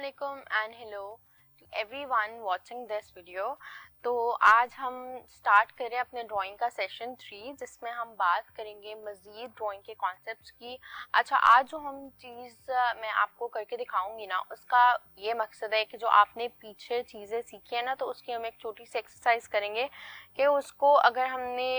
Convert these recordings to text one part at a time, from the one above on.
Assalamualaikum and hello to everyone watching this video। तो आज हम स्टार्ट करें अपने ड्राइंग का सेशन 3 जिसमें हम बात करेंगे मज़ीद ड्राइंग के कॉन्सेप्ट्स की। अच्छा, आज जो हम चीज़ मैं आपको करके दिखाऊंगी ना, उसका ये मकसद है कि जो आपने पीछे चीज़ें सीखी है ना, तो उसकी हम एक छोटी सी एक्सरसाइज करेंगे कि उसको अगर हमने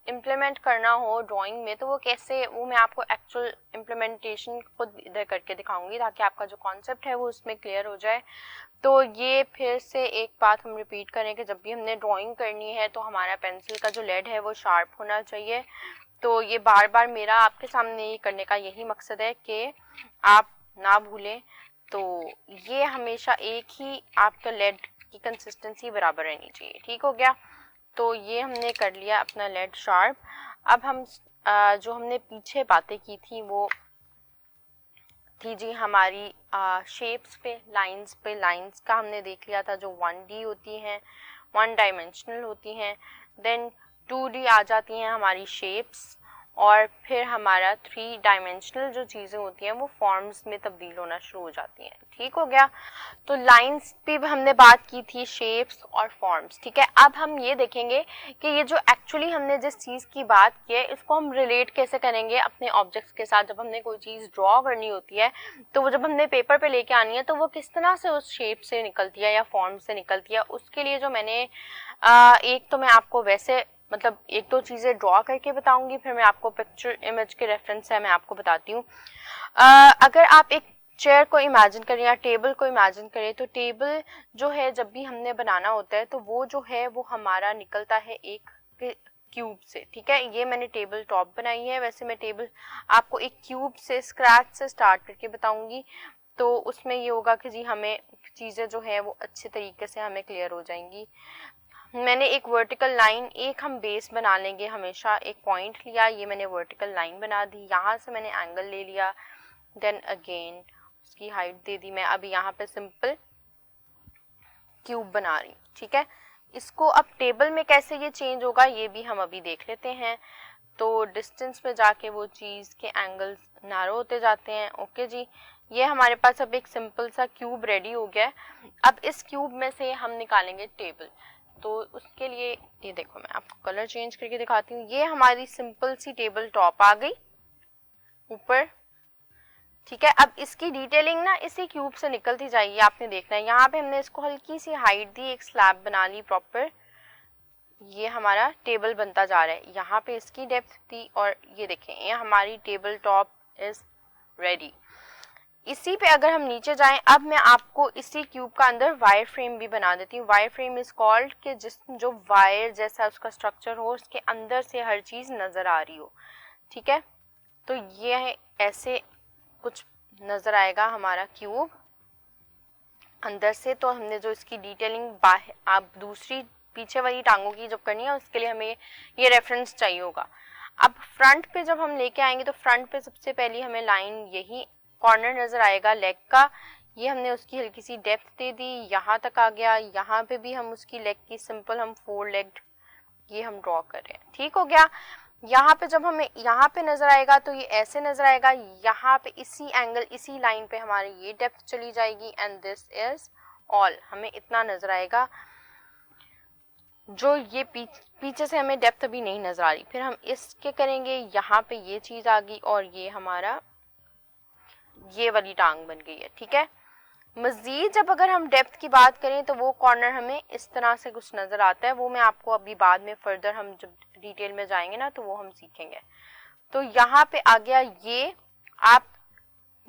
इम्प्लीमेंट करना हो ड्राइंग में तो वो कैसे, वो मैं आपको एक्चुअल इम्प्लीमेंटेशन खुद इधर करके दिखाऊंगी ताकि आपका जो कॉन्सेप्ट है वो उसमें क्लियर हो जाए। तो ये फिर से एक बात हम रिपीट करें कि जब भी हमने ड्राइंग करनी है तो हमारा पेंसिल का जो लेड है वो शार्प होना चाहिए। तो ये बार बार मेरा आपके सामने ये करने का यही मकसद है कि आप ना भूलें। तो ये हमेशा एक ही आपका लेड की कंसिस्टेंसी बराबर रहनी चाहिए। ठीक हो गया? तो ये हमने कर लिया अपना लेड शार्प। अब हम जो हमने पीछे बातें की थी वो थी जी हमारी शेप्स पे, लाइंस का हमने देख लिया था जो 1D होती हैं, 1 डायमेंशनल होती हैं। देन 2D आ जाती हैं हमारी शेप्स, और फिर हमारा 3 डायमेंशनल जो चीज़ें होती हैं वो फॉर्म्स में तब्दील होना शुरू हो जाती हैं। ठीक हो गया? तो लाइंस पे भी हमने बात की थी, शेप्स और फॉर्म्स। ठीक है, अब हम ये देखेंगे कि ये जो एक्चुअली हमने जिस चीज़ की बात की है इसको हम रिलेट कैसे करेंगे अपने ऑब्जेक्ट्स के साथ। जब हमने कोई चीज़ ड्रॉ करनी होती है तो वो जब हमने पेपर पे लेके आनी है तो वो किस तरह से उस शेप से निकलती है या फॉर्म से निकलती है। उसके लिए जो मैंने एक तो मैं आपको वैसे मतलब एक दो चीज़ें ड्रॉ करके बताऊंगी, फिर मैं आपको पिक्चर इमेज के रेफरेंस से मैं आपको बताती हूँ। अगर आप एक चेयर को इमेजिन करें या टेबल को इमेजिन करें, तो टेबल जो है जब भी हमने बनाना होता है तो वो जो है वो हमारा निकलता है एक क्यूब से। ठीक है, ये मैंने टेबल टॉप बनाई है। वैसे मैं टेबल आपको एक क्यूब से स्क्रैच से स्टार्ट करके बताऊंगी, तो उसमें ये होगा कि जी हमें चीज़ें जो है वो अच्छे तरीके से हमें क्लियर हो जाएंगी। मैंने एक वर्टिकल लाइन, एक हम बेस बना लेंगे हमेशा, एक पॉइंट लिया, ये मैंने वर्टिकल लाइन बना दी, यहाँ से मैंने एंगल ले लिया, देन अगेन उसकी हाइट दे दी मैं। अभी यहाँ पे सिंपल क्यूब बना रही। ठीक है, इसको अब टेबल में कैसे ये चेंज होगा ये भी हम अभी देख लेते हैं। तो डिस्टेंस में जाके वो चीज़ के एंगल्स नैरो होते जाते हैं। ओके जी, ये हमारे पास अब एक सिंपल सा क्यूब रेडी हो गया है। अब इस क्यूब में से हम निकालेंगे टेबल। तो उसके लिए ये देखो, मैं आपको कलर चेंज करके दिखाती हूँ। ये हमारी सिंपल सी टेबल टॉप आ गई ऊपर। ठीक है, अब इसकी डिटेलिंग ना इसी क्यूब से निकलती जाएगी, आपने देखना है। यहाँ पे हमने इसको हल्की सी हाइट दी, एक स्लैब बना ली प्रॉपर। ये हमारा टेबल बनता जा रहा है। यहाँ पे इसकी डेप्थ थी और ये देखें ये हमारी टेबल टॉप इज रेडी। इसी पे अगर हम नीचे जाएं, अब मैं आपको इसी क्यूब का अंदर वायर फ्रेम भी बना देती हूँ। वायर फ्रेम इज कॉल्ड कि जिस जो वायर जैसा उसका स्ट्रक्चर हो, उसके अंदर से हर चीज़ नज़र आ रही हो। ठीक है, तो ये ऐसे कुछ नज़र आएगा हमारा क्यूब अंदर से। तो हमने जो इसकी डिटेलिंग बाहर, आप दूसरी पीछे वाली टांगों की जब करनी है उसके लिए हमें ये रेफरेंस चाहिए होगा। अब फ्रंट पे जब हम लेके आएंगे तो फ्रंट पे सबसे पहली हमें लाइन, यही कॉर्नर नज़र आएगा लेग का, ये हमने उसकी हल्की सी डेप्थ दे दी, यहाँ तक आ गया। यहाँ पे भी हम उसकी लेग की सिंपल हम 4 लेग्ड ये हम ड्रॉ कर रहे हैं। ठीक हो गया? यहाँ पे जब हमें यहाँ पे नज़र आएगा तो ये ऐसे नज़र आएगा। यहाँ पे इसी एंगल, इसी लाइन पे हमारी ये डेप्थ चली जाएगी एंड दिस इज ऑल। हमें इतना नज़र आएगा। जो ये पीछे से हमें डेप्थ अभी नहीं नज़र आ रही। फिर हम इसके करेंगे, यहाँ पे ये चीज़ आ गई और ये हमारा ये वाली टांग बन गई है। ठीक है, मज़ीद जब अगर हम डेप्थ की बात करें तो वो कॉर्नर हमें इस तरह से कुछ नज़र आता है। वो मैं आपको अभी बाद में फर्दर हम जब डिटेल में जाएंगे ना तो वो हम सीखेंगे। तो यहाँ पे आ गया ये।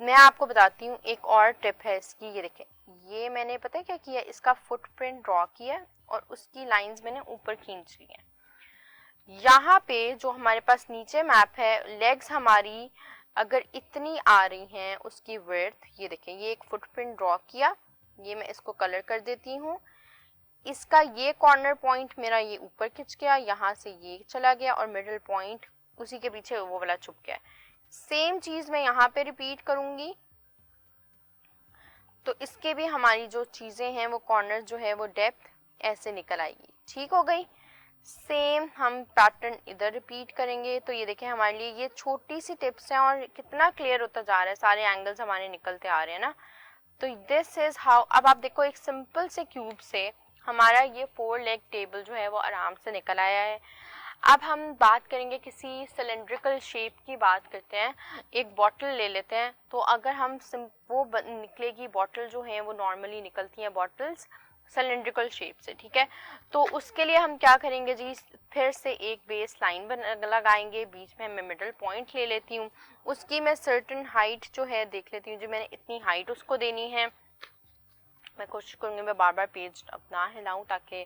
मैं आपको बताती हूँ एक और टिप है इसकी। ये देखें, ये मैंने पता है क्या किया, इसका फुटप्रिंट ड्रॉ किया और उसकी लाइंस मैंने ऊपर खींच ली हैं। यहाँ पे जो हमारे पास नीचे मैप है, लेग्स हमारी अगर इतनी आ रही हैं उसकी विड्थ, ये देखें ये एक फुटप्रिंट ड्रॉ किया, ये मैं इसको कलर कर देती हूँ। इसका ये कॉर्नर पॉइंट मेरा ये ऊपर खिंच गया, यहाँ से ये चला गया और मिडिल पॉइंट उसी के पीछे वो वाला छुप गया। सेम चीज़ मैं यहाँ पे रिपीट करूँगी। तो इसके भी हमारी जो चीज़ें हैं वो कॉर्नर जो है वो डेप्थ ऐसे निकल आएगी। ठीक हो गई? सेम हम पैटर्न इधर रिपीट करेंगे। तो ये देखें हमारे लिए ये छोटी सी टिप्स हैं और कितना क्लियर होता जा रहा है, सारे एंगल्स हमारे निकलते आ रहे हैं ना। तो दिस इज हाउ, अब आप देखो एक सिंपल से क्यूब से हमारा ये 4 लेग टेबल जो है वो आराम से निकल आया है। अब हम बात करेंगे किसी सिलेंड्रिकल शेप की, बात करते हैं, एक बॉटल ले लेते हैं। तो अगर हम वो निकलेगी बॉटल जो है वो नॉर्मली निकलती हैं बॉटल्स सिलेंड्रिकल शेप से, ठीक है। तो उसके लिए हम क्या करेंगे जी, फिर से एक बेस लाइन लगाएंगे, बीच में मैं मिडिल पॉइंट ले लेती हूँ, उसकी मैं सर्टेन हाइट जो है देख लेती हूँ जी, मैंने इतनी हाइट उसको देनी है। मैं कोशिश करूँगी मैं बार बार पेज अपना हिलाऊं ताकि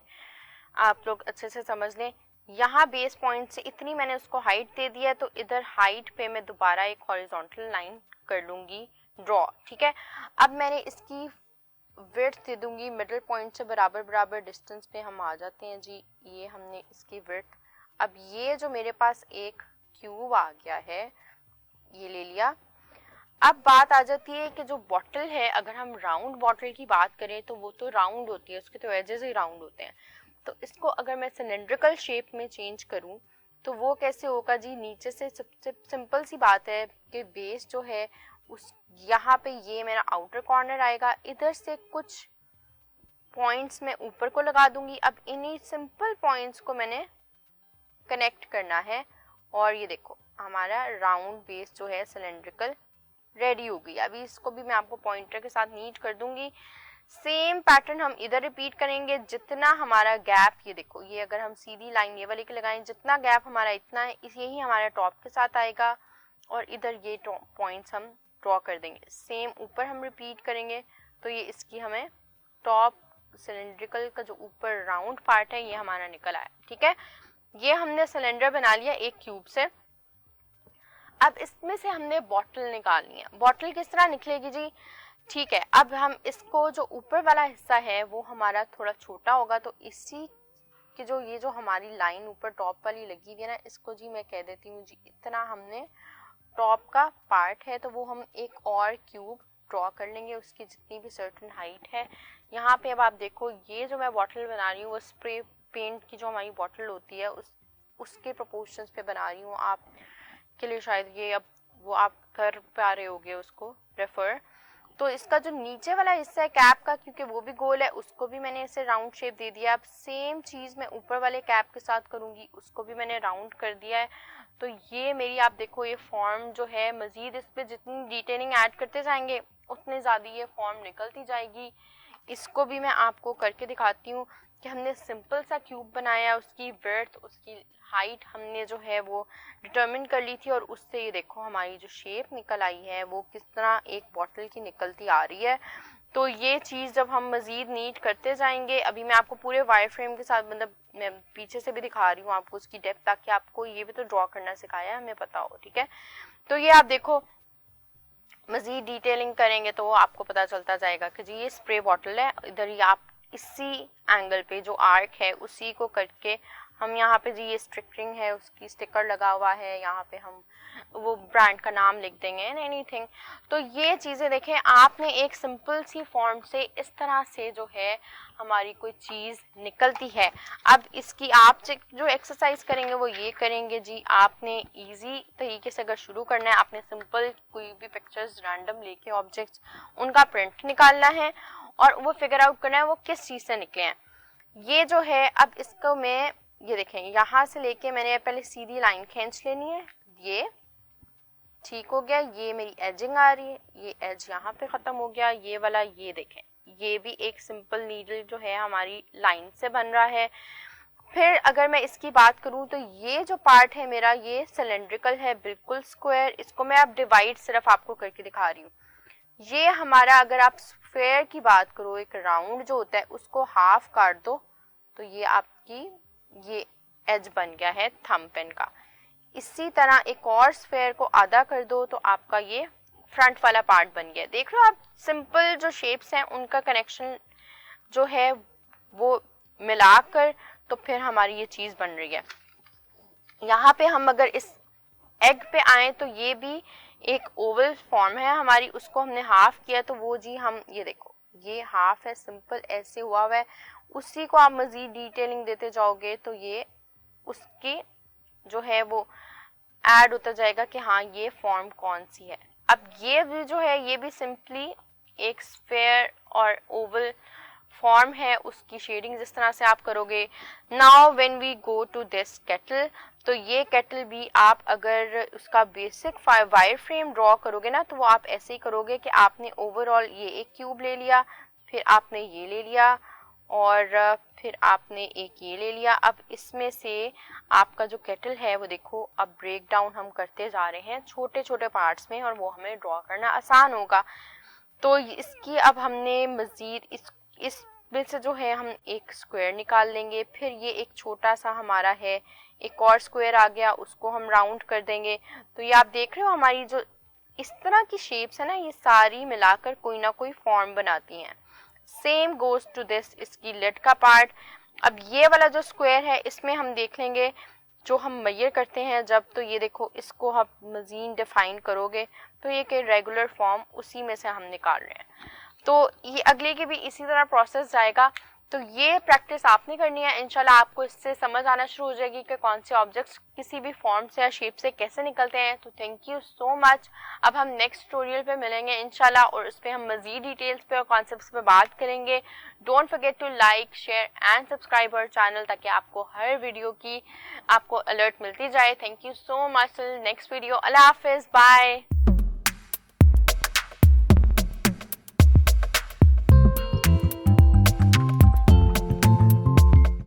आप लोग अच्छे से समझ लें। यहाँ बेस पॉइंट से इतनी मैंने उसको हाइट दे दी है, तो इधर हाइट पे मैं दोबारा एक हॉरिजॉन्टल लाइन कर लूँगी ड्रॉ, ठीक है। अब मैंने इसकी विड्थ दे दूँगी मिडिल पॉइंट से बराबर बराबर डिस्टेंस पे हम आ जाते हैं जी, ये हमने इसकी विड्थ। अब ये जो मेरे पास एक क्यूब आ गया है, ये ले लिया। अब बात आ जाती है कि जो बॉटल है, अगर हम राउंड बॉटल की बात करें तो वो तो राउंड होती है, उसके तो एजेस ही राउंड होते हैं। तो इसको अगर मैं सिलेंड्रिकल शेप में चेंज करूं तो वो कैसे होगा जी, नीचे से सबसे सिंपल सी बात है कि बेस जो है उस यहाँ पे ये मेरा आउटर कॉर्नर आएगा, इधर से कुछ पॉइंट्स मैं ऊपर को लगा दूंगी। अब इन्हीं सिंपल पॉइंट्स को मैंने कनेक्ट करना है और ये देखो हमारा राउंड बेस जो है सिलेंड्रिकल रेडी हो गई। अभी इसको भी मैं आपको पॉइंटर के साथ नीट कर दूंगी। सेम पैटर्न हम इधर रिपीट करेंगे, जितना हमारा गैप, ये देखो ये अगर हम सीधी लाइन ये वाली की लगाएं, जितना गैप हमारा इतना है, यही हमारा टॉप के साथ आएगा और इधर ये पॉइंट्स हम ड्रॉ कर देंगे। सेम ऊपर हम रिपीट करेंगे, तो ये इसकी हमें टॉप सिलेंड्रिकल का जो ऊपर राउंड पार्ट है ये हमारा निकल आया, ठीक है। ये हमने सिलेंडर बना लिया एक क्यूब से। अब इसमें से हमने बॉटल निकालनी है। बॉटल किस तरह निकलेगी जी, ठीक है। अब हम इसको जो ऊपर वाला हिस्सा है वो हमारा थोड़ा छोटा होगा, तो इसी की जो ये जो हमारी लाइन ऊपर टॉप वाली लगी हुई है ना, इसको जी मैं कह देती हूँ जी इतना हमने टॉप का पार्ट है, तो वो हम एक और क्यूब ड्रॉ कर लेंगे, उसकी जितनी भी सर्टेन हाइट है। यहाँ पे अब आप देखो ये जो मैं बॉटल बना रही हूँ वो स्प्रे पेंट की जो हमारी बॉटल होती है उसके प्रोपोर्शंस पे बना रही हूँ, आप के लिए शायद ये अब वो आप कर पा रहे होगे उसको रेफर। तो इसका जो नीचे वाला हिस्सा है कैप का, क्योंकि वो भी गोल है, उसको भी मैंने इसे राउंड शेप दे दिया। अब सेम चीज़ मैं ऊपर वाले कैप के साथ करूँगी, उसको भी मैंने राउंड कर दिया है। तो ये मेरी आप देखो ये फॉर्म जो है, मज़ीद इस पर जितनी डिटेलिंग ऐड करते जाएंगे उतनी ज़्यादा ये फॉर्म निकलती जाएगी। इसको भी मैं आपको करके दिखाती हूँ कि हमने सिंपल सा क्यूब बनाया, उसकी विड्थ उसकी हाइट हमने जो है वो डिटरमिन कर ली थी और उससे ये देखो हमारी जो शेप निकल आई है वो किस तरह एक बॉटल की निकलती आ रही है। तो ये चीज़ जब हम मज़ीद नीट करते जाएंगे, अभी मैं आपको पूरे वायर फ्रेम के साथ मतलब मैं पीछे से भी दिखा रही हूँ आपको उसकी डेप्थ, ताकि आपको ये भी तो ड्रॉ करना सिखाया है हमें पता हो, ठीक है। तो ये आप देखो मज़ीद डिटेलिंग करेंगे तो आपको पता चलता जाएगा कि जी ये स्प्रे बॉटल है। इधर ही आप इसी एंगल पे जो आर्क है उसी को करके हम यहाँ पे जी ये स्टिकरिंग है उसकी स्टिकर लगा हुआ है, यहाँ पे हम वो ब्रांड का नाम लिख देंगे एनीथिंग। तो ये चीज़ें देखें, आपने एक सिंपल सी फॉर्म से इस तरह से जो है हमारी कोई चीज़ निकलती है। अब इसकी आप जो एक्सरसाइज करेंगे वो ये करेंगे जी, आपने इजी तरीके से अगर शुरू करना है, आपने सिंपल कोई भी पिक्चर्स रैंडम लेके ऑब्जेक्ट्स उनका प्रिंट निकालना है और वो फिगर आउट करना है वो किस चीज़ से निकले हैं। ये जो है अब इसको मैं ये देखें यहाँ से लेके मैंने पहले सीधी लाइन खींच लेनी है, ये ठीक हो गया, ये मेरी एजिंग आ रही है, ये एज यहाँ पे ख़त्म हो गया, ये वाला ये देखें ये भी एक सिंपल नीडल जो है हमारी लाइन से बन रहा है। फिर अगर मैं इसकी बात करूँ तो ये जो पार्ट है मेरा ये सिलेंड्रिकल है, बिल्कुल स्क्वायर, इसको मैं अब डिवाइड सिर्फ आपको करके दिखा रही हूँ। ये हमारा अगर आप स्क्वायर की बात करो, एक राउंड जो होता है उसको हाफ काट दो तो ये आपकी ये एज बन गया है थंब पेन का। इसी तरह एक और स्फेयर को आधा कर दो तो आपका ये फ्रंट वाला पार्ट बन गया। देख लो आप सिंपल जो शेप्स हैं उनका कनेक्शन जो है वो मिलाकर तो फिर हमारी ये चीज़ बन रही है। यहाँ पे हम अगर इस एग पे आए तो ये भी एक ओवल फॉर्म है हमारी, उसको हमने हाफ किया तो वो जी हम ये देखो ये हाफ है, सिंपल ऐसे हुआ है। उसी को आप मज़ीद डिटेलिंग देते जाओगे तो ये उसकी जो है वो ऐड होता जाएगा कि हाँ ये फॉर्म कौन सी है। अब ये भी जो है ये भी सिंपली एक स्फेयर और ओवल फॉर्म है उसकी शेडिंग जिस तरह से आप करोगे। Now when we go to this kettle, तो ये केटल भी आप अगर उसका बेसिक वायर फ्रेम ड्रॉ करोगे ना, तो वो आप ऐसे ही करोगे कि आपने ओवरऑल ये एक क्यूब ले लिया, फिर आपने ये ले लिया, और फिर आपने एक ये ले लिया। अब इसमें से आपका जो केटल है वो देखो, अब ब्रेक डाउन हम करते जा रहे हैं छोटे छोटे पार्ट्स में, और वो हमें ड्रॉ करना आसान होगा। तो इसकी अब हमने मज़ीद इस में से जो है हम एक स्क्वायर निकाल लेंगे, फिर ये एक छोटा सा हमारा है एक और स्क्वायर आ गया, उसको हम राउंड कर देंगे। तो ये आप देख रहे हो हमारी जो इस तरह की शेप्स है ना, ये सारी मिलाकर कोई ना कोई फॉर्म बनाती हैं। सेम गोज टू दिस, इसकी लेट का पार्ट। अब ये वाला जो स्क्वायर है इसमें हम देख लेंगे जो हम मेजर करते हैं जब, तो ये देखो इसको आप मज़ीद डिफाइन करोगे तो ये कि रेगुलर फॉर्म उसी में से हम निकाल रहे हैं। तो ये अगले के भी इसी तरह प्रोसेस जाएगा। तो ये प्रैक्टिस आपने करनी है, इंशाल्लाह आपको इससे समझ आना शुरू हो जाएगी कि कौन से ऑब्जेक्ट्स किसी भी फॉर्म से या शेप से कैसे निकलते हैं। तो थैंक यू सो मच। अब हम नेक्स्ट ट्यूटोरियल पे मिलेंगे इंशाल्लाह, और उस पर हम मज़ीद डिटेल्स पे और कॉन्सेप्ट्स पे बात करेंगे। Don't forget to like, share and subscribe our channel, ताकि आपको हर वीडियो की आपको अलर्ट मिलती जाए। Thank you so much. Next video, अल्लाह हाफिज़, बाय।